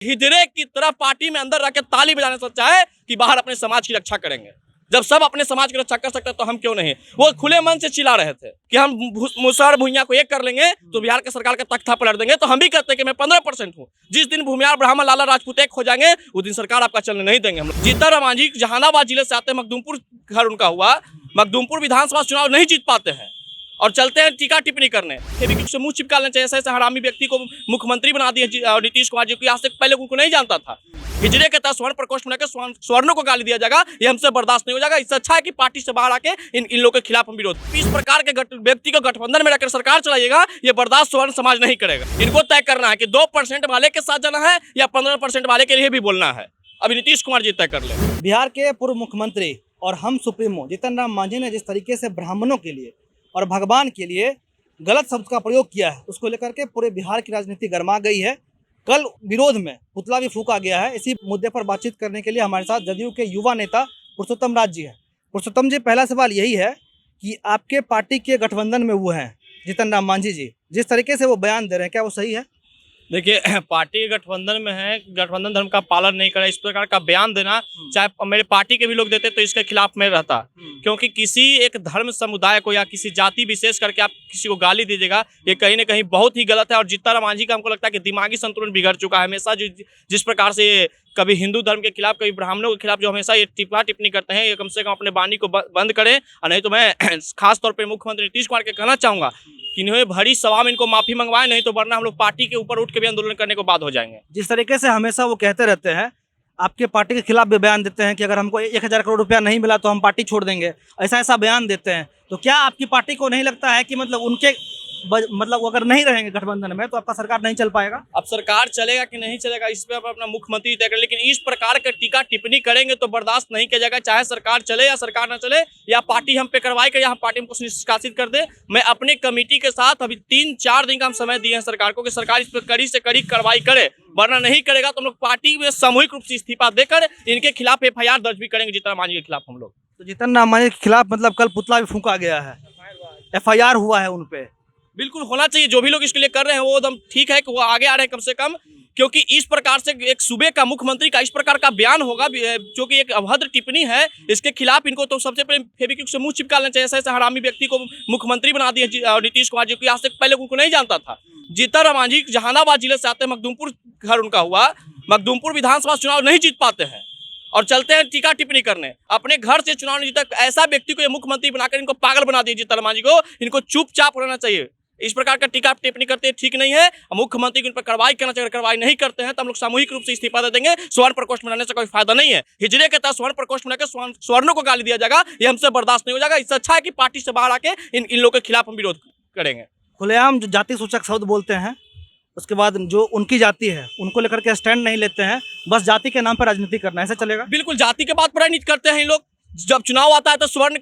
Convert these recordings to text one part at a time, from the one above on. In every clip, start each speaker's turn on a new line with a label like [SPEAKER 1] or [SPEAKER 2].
[SPEAKER 1] हिजड़े की तरह पार्टी में अंदर रह के ताली बजाने से अच्छा है कि बाहर अपने समाज की रक्षा करेंगे। जब सब अपने समाज की रक्षा कर सकते हैं तो हम क्यों नहीं। वो खुले मन से चिल्ला रहे थे कि हम मुसहर भूइयां को एक कर लेंगे तो बिहार के सरकार का तख्ता पलट देंगे। तो हम भी कहते हैं कि मैं 15% हूँ। जिस दिन भूमिहार ब्राह्मण लाला राजपूत एक हो जाएंगे उस दिन सरकार आपका चलने नहीं देंगे हम। जीतन राम मांझी जहानाबाद जिले से आते हैं, मखदूमपुर घर उनका हुआ, मखदूमपुर विधानसभा चुनाव नहीं जीत पाते हैं और चलते हैं टीका टिप्पणी करने। फेविक्विक से मुंह चिपका लेना चाहिए। ऐसे हरामी व्यक्ति को मुख्यमंत्री बना दिए नीतीश कुमार जी को। आज तक पहले उनको नहीं जानता था। हिजड़े के तहत स्वर्ण प्रकोष्ठ बनाकर स्वर्णों को गाली दिया जाएगा, ये हमसे बर्दाश्त नहीं हो जाएगा। इससे अच्छा है कि पार्टी से बाहर आके इन लोगों के खिलाफ हम विरोध। इस प्रकार के व्यक्ति को गठबंधन में रखकर सरकार चलाइएगा, ये बर्दाश्त स्वर्ण समाज नहीं करेगा। इनको तय करना है कि 2% वाले के साथ जाना है या 15% वाले के लिए भी बोलना है। अभी नीतीश कुमार जी तय कर ले।
[SPEAKER 2] बिहार के पूर्व मुख्यमंत्री और हम सुप्रीमो जीतन राम मांझी ने जिस तरीके से ब्राह्मणों के लिए और भगवान के लिए गलत शब्द का प्रयोग किया है, उसको लेकर के पूरे बिहार की राजनीति गर्मा गई है। कल विरोध में पुतला भी फूंका गया है। इसी मुद्दे पर बातचीत करने के लिए हमारे साथ जदयू के युवा नेता पुरुषोत्तम राज जी हैं। पुरुषोत्तम जी, पहला सवाल यही है कि आपके पार्टी के गठबंधन में वो हैं जीतन राम मांझी जी, जिस तरीके से वो बयान दे रहे हैं, क्या वो सही है?
[SPEAKER 1] देखिए, पार्टी गठबंधन में है, गठबंधन धर्म का पालन नहीं करे, इस प्रकार का बयान देना चाहे मेरे पार्टी के भी लोग देते तो इसके खिलाफ मैं रहता। क्योंकि किसी एक धर्म समुदाय को या किसी जाति विशेष करके आप किसी को गाली दीजिएगा, ये कहीं ना कहीं बहुत ही गलत है। और जीतन राम मांझी का हमको लगता है कि दिमागी संतुलन बिगड़ चुका है। हमेशा जिस प्रकार से कभी हिंदू धर्म के खिलाफ, कभी ब्राह्मणों के खिलाफ जो हमेशा ये टिप्पणी करते हैं, ये कम से कम अपने वाणी को बंद करें। और नहीं तो मैं खास तौर पर मुख्यमंत्री नीतीश कुमार के कहना चाहूँगा कि इन्हें भरी सभा में इनको माफी मंगवाए, नहीं तो वरना हम लोग पार्टी के ऊपर उठ के भी आंदोलन करने को बाध्य हो जाएंगे।
[SPEAKER 2] जिस तरीके से हमेशा वो कहते रहते हैं, आपके पार्टी के खिलाफ भी बयान देते हैं कि अगर हमको 1000 करोड़ रुपया नहीं मिला तो हम पार्टी छोड़ देंगे, ऐसा बयान देते हैं। तो क्या आपकी पार्टी को नहीं लगता है कि मतलब उनके मतलब अगर नहीं रहेंगे गठबंधन में तो आपका सरकार नहीं चल पाएगा?
[SPEAKER 1] अब सरकार चलेगा कि नहीं चलेगा इस पे अपना मुख्यमंत्री तय करें, लेकिन इस प्रकार का टीका टिप्पणी करेंगे तो बर्दाश्त नहीं किया जाएगा। चाहे सरकार चले या सरकार ना चले, या पार्टी हम पे कार्रवाई करे या हम पार्टी को निष्कासित कर दे। मैं अपनी कमेटी के साथ अभी 3-4 दिन का हम समय दिए हैं सरकार को कि सरकार इस पर कड़ी से कड़ी कार्रवाई करे, वरना नहीं करेगा तो हम लोग पार्टी में सामूहिक रूप से इस्तीफा देकर इनके खिलाफ FIR दर्ज भी करेंगे जीतन राम मांझी के खिलाफ हम लोग।
[SPEAKER 2] तो जीतन राम मांझी के खिलाफ मतलब कल पुतला भी फूंका गया है, FIR हुआ है उन पे।
[SPEAKER 1] बिल्कुल होना चाहिए। जो भी लोग इसके लिए कर रहे हैं वो एकदम ठीक है कि वो आगे आ रहे हैं कम से कम, क्योंकि इस प्रकार से एक सूबे का मुख्यमंत्री का इस प्रकार का बयान होगा जो कि एक अभद्र टिप्पणी है, इसके खिलाफ इनको तो सबसे पहले फेविक्विक से मुंह चिपका लेना चाहिए। ऐसे हरामी व्यक्ति को मुख्यमंत्री बना दिए नीतीश कुमार जी को। आज तक पहले उनको नहीं जानता था। जीतन राम मांझी जहानाबाद जिले से आते हैं, मखदूमपुर घर उनका हुआ, मखदूमपुर विधानसभा चुनाव नहीं जीत पाते हैं और चलते हैं टीका टिप्पणी करने। अपने घर से चुनाव नहीं जीता, ऐसा व्यक्ति को ये मुख्यमंत्री बनाकर इनको पागल बना दिए जीतन राम मांझी को। इनको चुपचाप रहना चाहिए। इस प्रकार का टीका टिप्पणी करते ठीक नहीं है। मुख्यमंत्री को इन पर कार्रवाई करना चाहिए। कार्रवाई नहीं करते हैं तो हम लोग सामूहिक रूप से इस्तीफा दे देंगे। स्वर्ण प्रकोष्ठ बनाने से कोई फायदा नहीं है। हिजड़े के तहत स्वर्ण प्रकोष्ठ बनाकर स्वर्णों को गाली दिया जाएगा, ये हमसे बर्दाश्त नहीं हो जाएगा। इससे अच्छा है कि पार्टी से बाहर आके इन लोगों के खिलाफ हम विरोध करेंगे।
[SPEAKER 2] खुलेआम जो जाति सूचक शब्द बोलते हैं, उसके बाद जो उनकी जाति है उनको लेकर के स्टैंड नहीं लेते हैं, बस जाति के नाम पर राजनीति करना, ऐसा चलेगा?
[SPEAKER 1] बिल्कुल, जाति के बात पर राजनीति करते हैं ये लोग। जब चुनाव आता है तो स्वर्ण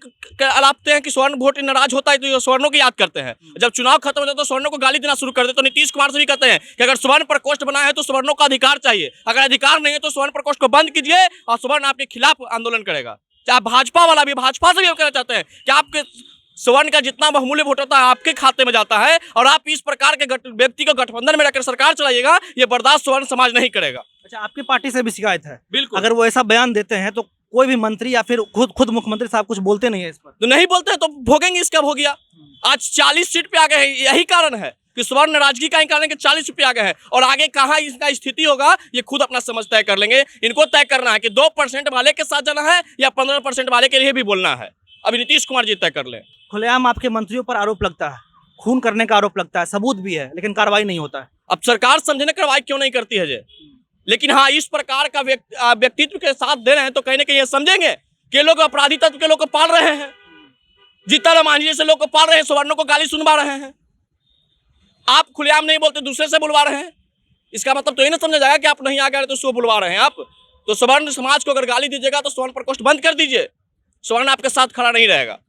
[SPEAKER 1] अलापते हैं कि स्वर्ण वोट नाराज होता है तो स्वर्णों की याद करते हैं। जब चुनाव खत्म होता है तो स्वर्णों को गाली देना शुरू कर देते। तो नीतीश कुमार से भी कहते हैं कि अगर स्वर्ण प्रकोष्ठ बना है तो स्वर्णों का अधिकार चाहिए, अगर अधिकार नहीं है तो स्वर्ण प्रकोष्ठ को बंद कीजिए और स्वर्ण आपके खिलाफ आंदोलन करेगा। चाहे भाजपा वाला भी, भाजपा से भी कहना चाहते हैं कि आपके स्वर्ण का जितना बहुमूल्य वोट होता है आपके खाते में जाता है और आप इस प्रकार के व्यक्ति को गठबंधन में रखकर सरकार चलाइएगा, ये बर्दाश्त स्वर्ण समाज नहीं करेगा।
[SPEAKER 2] अच्छा, आपकी पार्टी से भी शिकायत है?
[SPEAKER 1] बिल्कुल।
[SPEAKER 2] अगर वो ऐसा बयान देते हैं तो कोई भी मंत्री या फिर खुद मुख्यमंत्री साहब कुछ बोलते नहीं है इस पर?
[SPEAKER 1] तो नहीं बोलते तो भोगेंगे। इसका हो गया। आज 40 सीट पे आ गए हैं। यही कारण है कि स्वर्ण नाराजगी का ही कारण है कि 40 सीट पे आ गए हैं। और आगे कहाँ इसका स्थिति होगा ये खुद अपना समझ तय कर लेंगे। इनको तय करना है कि 2% वाले के साथ जाना है या 15% वाले के लिए भी बोलना है। अभी नीतीश कुमार जी तय कर ले।
[SPEAKER 2] खुलेआम आपके मंत्रियों पर आरोप लगता है, खून करने का आरोप लगता है, सबूत भी है, लेकिन कार्रवाई नहीं होता है।
[SPEAKER 1] अब सरकार समझे ना कार्रवाई क्यों नहीं करती है। लेकिन हाँ, इस प्रकार का व्यक्तित्व के साथ दे रहे हैं तो कहीं ना कहीं ये समझेंगे कि लोग अपराधी तत्व के लोग को पाल रहे हैं। जीतन राम मांझी जैसे लोग को पाल रहे हैं, स्वर्णों को गाली सुनवा रहे हैं। आप खुलेआम नहीं बोलते, दूसरे से बुलवा रहे हैं। इसका मतलब तो ये ना समझा जाएगा कि आप नहीं आ गए तो उसको बुलवा रहे हैं आप। तो स्वर्ण समाज को अगर गाली दीजिएगा तो स्वर्ण प्रकोष्ठ बंद कर दीजिए। स्वर्ण आपके साथ खड़ा नहीं रहेगा,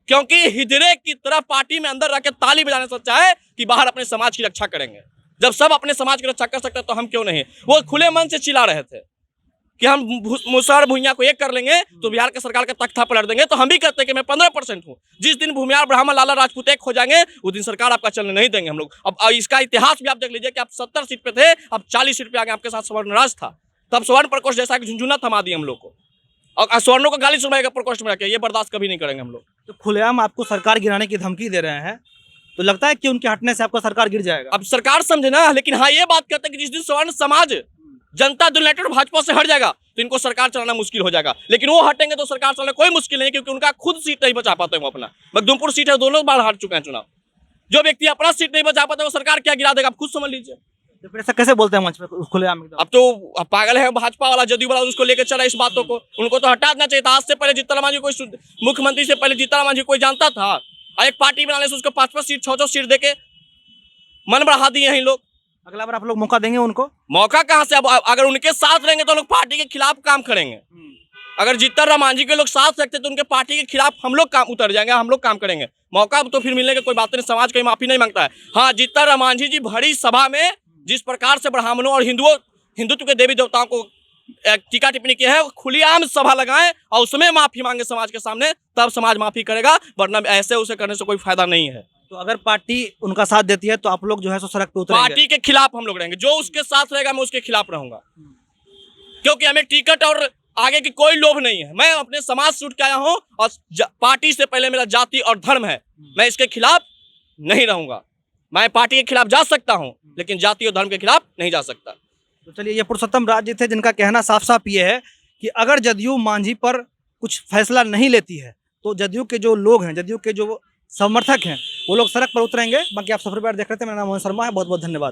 [SPEAKER 1] क्योंकि हिजड़े की तरह पार्टी में अंदर रह के ताली बजाने से अच्छा है कि बाहर अपने समाज की रक्षा करेंगे। जब सब अपने समाज की रक्षा कर सकते हैं तो हम क्यों नहीं। वो खुले मन से चिल्ला रहे थे कि हम मुसहर भुइयां को एक कर लेंगे तो बिहार के सरकार का तख्ता पलट देंगे, तो हम भी कहते हैं कि मैं 15% हूँ। जिस दिन भूमिहार ब्राह्मण लाला राजपूत एक हो जाएंगे उस दिन सरकार आपका चलने नहीं देंगे हम लोग। अब इसका इतिहास भी आप देख लीजिए कि आप 70 सीट पे थे, अब 40 सीट पे आगे आपके साथ स्वर्ण राज था, तब स्वर्ण प्रकोष्ठ जैसा कि झुंझुना थमा दिए हम लोग को, और स्वर्णों को गाली सुनाएगा प्रकोष्ठ में रखे, ये बर्दाश्त कभी नहीं करेंगे हम लोग।
[SPEAKER 2] तो खुलेआम आपको सरकार गिराने की धमकी दे रहे हैं, तो लगता है कि उनके हटने से आपका सरकार गिर जाएगा?
[SPEAKER 1] अब सरकार समझे ना, लेकिन हाँ ये बात कहते हैं कि जिस दिन स्वर्ण समाज जनता दल यूनाइटेड भाजपा से हट जाएगा तो इनको सरकार चलाना मुश्किल हो जाएगा, लेकिन वो हटेंगे तो सरकार चलाना कोई मुश्किल नहीं, क्योंकि उनका खुद सीट नहीं बचा पाते वो अपना। मखदूमपुर सीट है, दोनों बार हार चुके हैं चुनाव। जो व्यक्ति अपना सीट नहीं बचा पाते वो सरकार क्या गिरा देगा, आप खुद समझ लीजिए।
[SPEAKER 2] तो फिर ऐसा कैसे बोलते हैं मंच पे खुलेआम एकदम?
[SPEAKER 1] अब तो पागल है भाजपा वाला, जदयू वाला उसको लेकर चला इस बातों को, उनको तो हटा देना चाहिए था। आज से पहले जीतन राम मांझी कोई मुख्यमंत्री से पहले जीतन राम मांझी कोई जानता था? एक पार्टी बनाने से उसको 5-5 सीट 6-6 सीट देके मन बढ़ा दिए हैं लोग।
[SPEAKER 2] अगला बार आप लोग मौका देंगे उनको?
[SPEAKER 1] मौका कहाँ से? अब अगर उनके साथ रहेंगे तो लोग पार्टी के खिलाफ काम करेंगे। अगर जीतन राम मांझी के लोग साथ रखते तो उनके पार्टी के खिलाफ हम लोग काम उतर जाएंगे, हम लोग काम करेंगे। मौका तो फिर मिलने की कोई बात नहीं, समाज कहीं माफी नहीं मांगता है। हाँ, जीतन राम मांझी जी भरी सभा में जिस प्रकार से ब्राह्मणों और हिंदुत्व के देवी देवताओं को टीका टिप्पणी की है, खुलेआम सभा लगाएं और उसमें माफी मांगे समाज के सामने, तब समाज माफी करेगा, वरना ऐसे उसे करने से कोई फायदा नहीं है।
[SPEAKER 2] तो अगर पार्टी उनका साथ देती है तो आप लोग जो है सो सड़क पे उतरेंगे?
[SPEAKER 1] पार्टी के खिलाफ हम लोग रहेंगे, जो उसके साथ रहेगा मैं उसके खिलाफ रहूंगा, क्योंकि हमें टिकट और आगे की कोई लोभ नहीं है। मैं अपने समाज से उठ के आया हूँ और पार्टी से पहले मेरा जाति और धर्म है, मैं इसके खिलाफ नहीं रहूंगा। मैं पार्टी के खिलाफ जा सकता हूँ लेकिन जाति और धर्म के खिलाफ नहीं जा सकता।
[SPEAKER 2] तो चलिए, ये पुरुषोत्तम राज जी थे जिनका कहना साफ साफ ये है कि अगर जदयू मांझी पर कुछ फैसला नहीं लेती है तो जदयू के जो लोग हैं, जदयू के जो समर्थक हैं, वो लोग सड़क पर उतरेंगे। बाकी आप सफर पर देख रहे थे, मेरा नाम मोहन शर्मा है, बहुत बहुत धन्यवाद।